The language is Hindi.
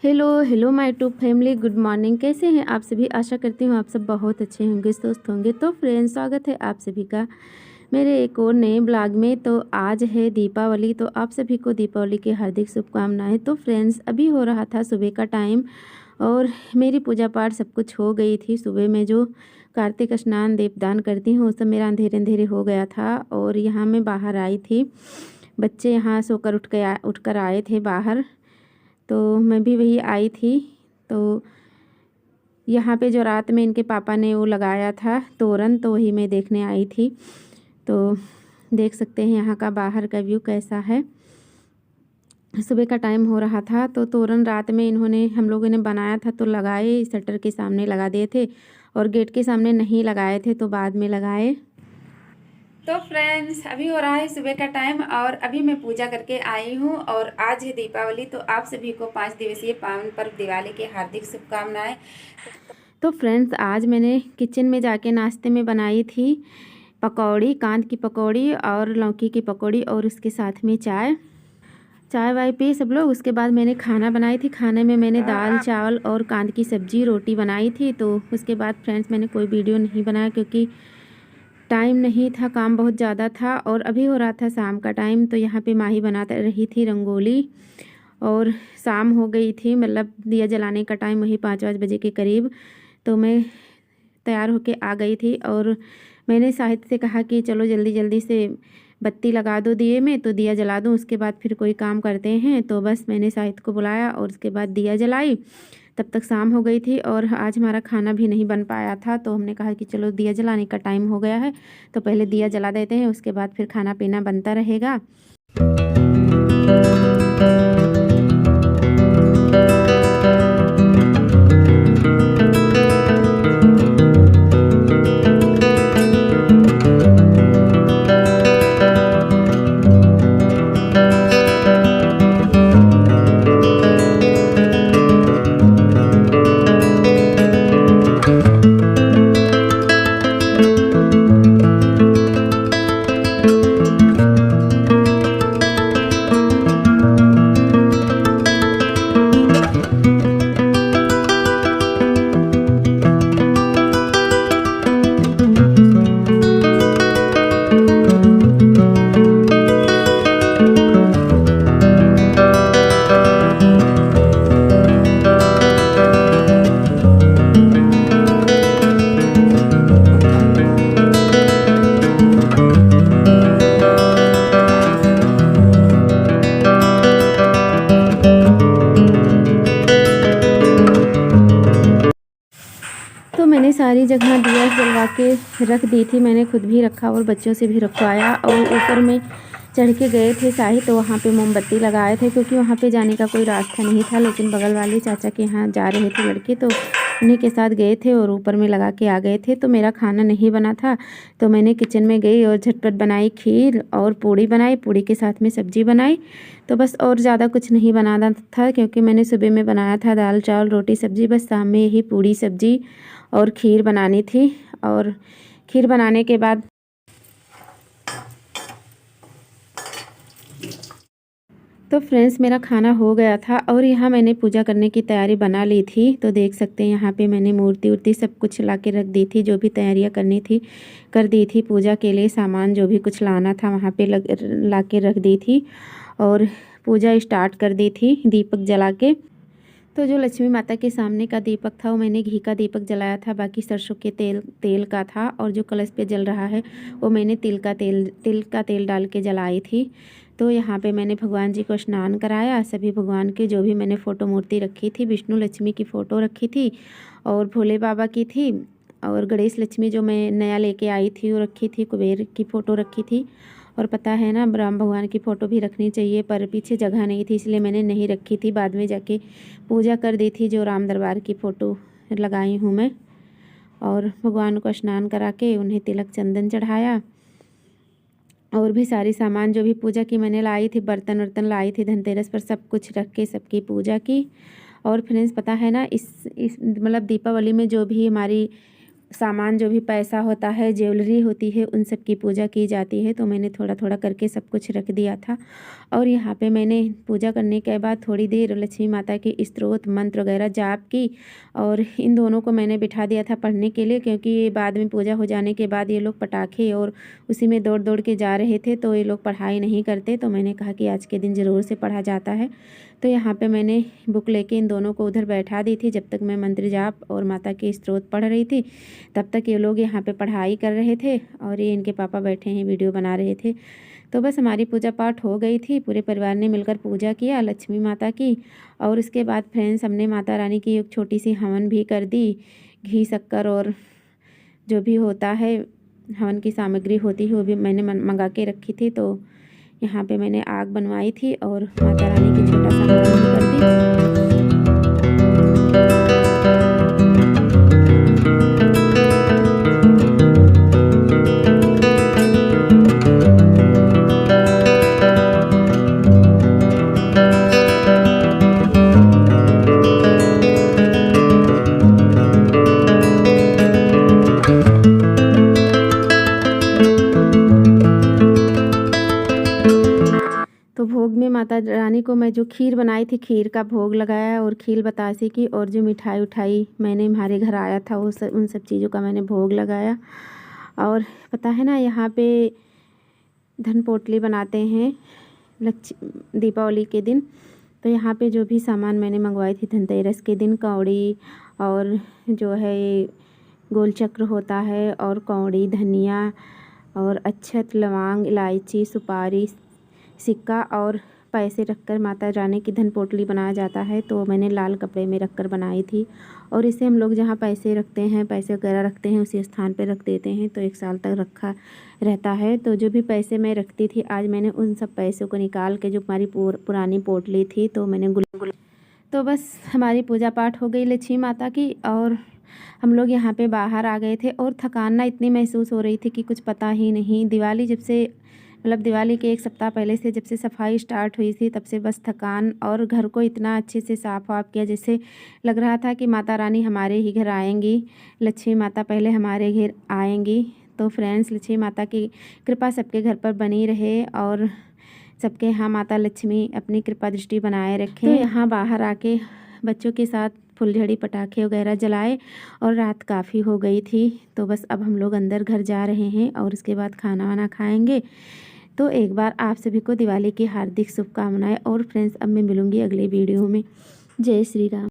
Hello hello my YouTube family, good morning. कैसे हैं आप सभी? आशा करती हूँ आप सब बहुत अच्छे होंगे, स्वस्थ होंगे। तो फ्रेंड्स, स्वागत है आप सभी का मेरे एक और नए ब्लॉग में। तो आज है दीपावली, तो आप सभी को दीपावली की हार्दिक शुभकामनाएं। तो फ्रेंड्स, अभी हो रहा था सुबह का टाइम और मेरी पूजा पाठ सब कुछ हो गई थी। सुबह में जो कार्तिक स्नान दीपदान करती हूँ उस सब मेरा अंधेरे अंधेरे हो गया था और यहाँ मैं बाहर आई थी। बच्चे यहाँ सोकर उठकर आए थे बाहर, तो मैं भी वही आई थी। तो यहाँ पे जो रात में इनके पापा ने वो लगाया था तोरण, तो वही मैं देखने आई थी। तो देख सकते हैं यहाँ का बाहर का व्यू कैसा है। सुबह का टाइम हो रहा था तो तोरण रात में हम लोगों ने बनाया था, तो लगाए, शटर के सामने लगा दिए थे और गेट के सामने नहीं लगाए थे, तो बाद में लगाए। तो फ्रेंड्स, अभी हो रहा है सुबह का टाइम और अभी मैं पूजा करके आई हूँ और आज है दीपावली। तो आप सभी को 5 दिवसीय पावन पर्व दिवाली की हार्दिक शुभकामनाएं। तो फ्रेंड्स, आज मैंने किचन में जाके नाश्ते में बनाई थी पकौड़ी, कांद की पकौड़ी और लौकी की पकौड़ी और उसके साथ में चाय वाय पी सब लोग। उसके बाद मैंने खाना बनाई थी। खाने में मैंने दाल चावल और कांद की सब्जी रोटी बनाई थी। तो उसके बाद फ्रेंड्स, मैंने कोई वीडियो नहीं बनाया क्योंकि टाइम नहीं था, काम बहुत ज़्यादा था और अभी हो रहा था शाम का टाइम। तो यहाँ पे माही बना रही थी रंगोली और शाम हो गई थी, मतलब दिया जलाने का टाइम वही 5 बजे के करीब। तो मैं तैयार होके आ गई थी और मैंने साहित्य से कहा कि चलो जल्दी जल्दी से बत्ती लगा दो दिए में, तो दिया जला दूँ, उसके बाद फिर कोई काम करते हैं। तो बस मैंने साहित्य को बुलाया और उसके बाद दिया जलाई। तब तक शाम हो गई थी और आज हमारा खाना भी नहीं बन पाया था, तो हमने कहा कि चलो दिया जलाने का टाइम हो गया है तो पहले दिया जला देते हैं, उसके बाद फिर खाना पीना बनता रहेगा। तो मैंने सारी जगह दिया जलवा के रख दी थी, मैंने खुद भी रखा और बच्चों से भी रखवाया। और ऊपर में चढ़ के गए थे साहित्य, तो वहाँ पे मोमबत्ती लगाए थे क्योंकि वहाँ पे जाने का कोई रास्ता नहीं था। लेकिन बगल वाले चाचा के यहाँ जा रहे थे लड़के, तो उन्हीं के साथ गए थे और ऊपर में लगा के आ गए थे। तो मेरा खाना नहीं बना था, तो मैंने किचन में गई और झटपट बनाई खीर और पूड़ी बनाई, पूड़ी के साथ में सब्जी बनाई। तो बस और ज़्यादा कुछ नहीं बनाना था क्योंकि मैंने सुबह में बनाया था दाल चावल रोटी सब्जी। बस शाम में यही पूड़ी सब्जी और खीर बनानी थी। और खीर बनाने के बाद तो फ्रेंड्स, मेरा खाना हो गया था और यहाँ मैंने पूजा करने की तैयारी बना ली थी। तो देख सकते हैं यहाँ पे मैंने मूर्ति उर्ति सब कुछ ला के रख दी थी, जो भी तैयारियाँ करनी थी कर दी थी। पूजा के लिए सामान जो भी कुछ लाना था वहाँ पे ला के रख दी थी और पूजा स्टार्ट कर दी थी दीपक जला के। तो जो लक्ष्मी माता के सामने का दीपक था वो मैंने घी का दीपक जलाया था, बाकी सरसों के तेल का था। और जो कलश पे जल रहा है वो मैंने तिल का तेल डाल के जलाई थी। तो यहाँ पे मैंने भगवान जी को स्नान कराया। सभी भगवान के जो भी मैंने फ़ोटो मूर्ति रखी थी, विष्णु लक्ष्मी की फ़ोटो रखी थी और भोले बाबा की थी और गणेश लक्ष्मी जो मैं नया लेके आई थी वो रखी थी, कुबेर की फ़ोटो रखी थी। और पता है ना, राम भगवान की फ़ोटो भी रखनी चाहिए, पर पीछे जगह नहीं थी इसलिए मैंने नहीं रखी थी। बाद में जाके पूजा कर दी थी। जो राम दरबार की फ़ोटो लगाई हूँ मैं। और भगवान को स्नान करा के उन्हें तिलक चंदन चढ़ाया और भी सारी सामान जो भी पूजा की मैंने लाई थी, बर्तन वर्तन लाई थी धनतेरस पर, सब कुछ रख के सबकी पूजा की। और फ्रेंड्स, पता है ना, इस मतलब दीपावली में जो भी हमारी सामान जो भी पैसा होता है, ज्वेलरी होती है, उन सब की पूजा की जाती है। तो मैंने थोड़ा थोड़ा करके सब कुछ रख दिया था। और यहाँ पे मैंने पूजा करने के बाद थोड़ी देर लक्ष्मी माता की स्तोत्र मंत्र वगैरह जाप की और इन दोनों को मैंने बिठा दिया था पढ़ने के लिए, क्योंकि ये बाद में पूजा हो जाने के बाद ये लोग पटाखे और उसी में दौड़ दौड़ के जा रहे थे, तो ये लोग पढ़ाई नहीं करते। तो मैंने कहा कि आज के दिन ज़रूर से पढ़ा जाता है। तो यहाँ पे मैंने बुक लेके इन दोनों को उधर बैठा दी थी। जब तक मैं मंत्र जाप और माता की स्तोत्र पढ़ रही थी, तब तक ये लोग यहाँ पे पढ़ाई कर रहे थे और ये इनके पापा बैठे हैं वीडियो बना रहे थे। तो बस हमारी पूजा पाठ हो गई थी। पूरे परिवार ने मिलकर पूजा किया लक्ष्मी माता की। और उसके बाद फ्रेंड्स, हमने माता रानी की एक छोटी सी हवन भी कर दी। घी शक्कर और जो भी होता है हवन की सामग्री होती है वो भी मैंने मंगा के रखी थी। तो यहाँ पे मैंने आग बनवाई थी और माता रानी की छोटा सा हवन भी कर दी। तो भोग में माता रानी को मैं जो खीर बनाई थी, खीर का भोग लगाया और खीर बतासे की, और जो मिठाई उठाई मैंने हमारे घर आया था वो सब, उन सब चीज़ों का मैंने भोग लगाया। और पता है ना, यहाँ पे धन पोटली बनाते हैं दीपावली के दिन। तो यहाँ पे जो भी सामान मैंने मंगवाई थी धनतेरस के दिन, कौड़ी और जो है गोल चक्र होता है और कौड़ी, धनिया और अक्षत, लौंग, इलायची, सुपारी, सिक्का और पैसे रखकर माता रानी की धन पोटली बनाया जाता है। तो मैंने लाल कपड़े में रखकर बनाई थी। और इसे हम लोग जहाँ पैसे रखते हैं, पैसे वगैरह रखते हैं, उसी स्थान पर रख देते हैं, तो 1 साल तक रखा रहता है। तो जो भी पैसे मैं रखती थी, आज मैंने उन सब पैसों को निकाल के, जो हमारी पुरानी पोटली थी, तो मैंने तो बस हमारी पूजा पाठ हो गई लक्ष्मी माता की। और हम लोग यहाँ पे बाहर आ गए थे और थकान ना इतनी महसूस हो रही थी कि कुछ पता ही नहीं। दिवाली जब से, मतलब दिवाली के 1 सप्ताह पहले से जब से सफाई स्टार्ट हुई थी, तब से बस थकान। और घर को इतना अच्छे से साफ़ वाफ किया, जैसे लग रहा था कि माता रानी हमारे ही घर आएंगी, लक्ष्मी माता पहले हमारे घर आएंगी। तो फ्रेंड्स, लक्ष्मी माता की कृपा सबके घर पर बनी रहे और सबके यहाँ माता लक्ष्मी अपनी कृपा दृष्टि बनाए रखें। तो यहाँ बाहर आके बच्चों के साथ फुलझड़ी, पटाखे वगैरह जलाए और रात काफ़ी हो गई थी। तो बस अब हम लोग अंदर घर जा रहे हैं और उसके बाद खाना वाना खाएंगे। तो एक बार आप सभी को दिवाली की हार्दिक शुभकामनाएं। और फ्रेंड्स, अब मैं मिलूँगी अगले वीडियो में। जय श्री राम।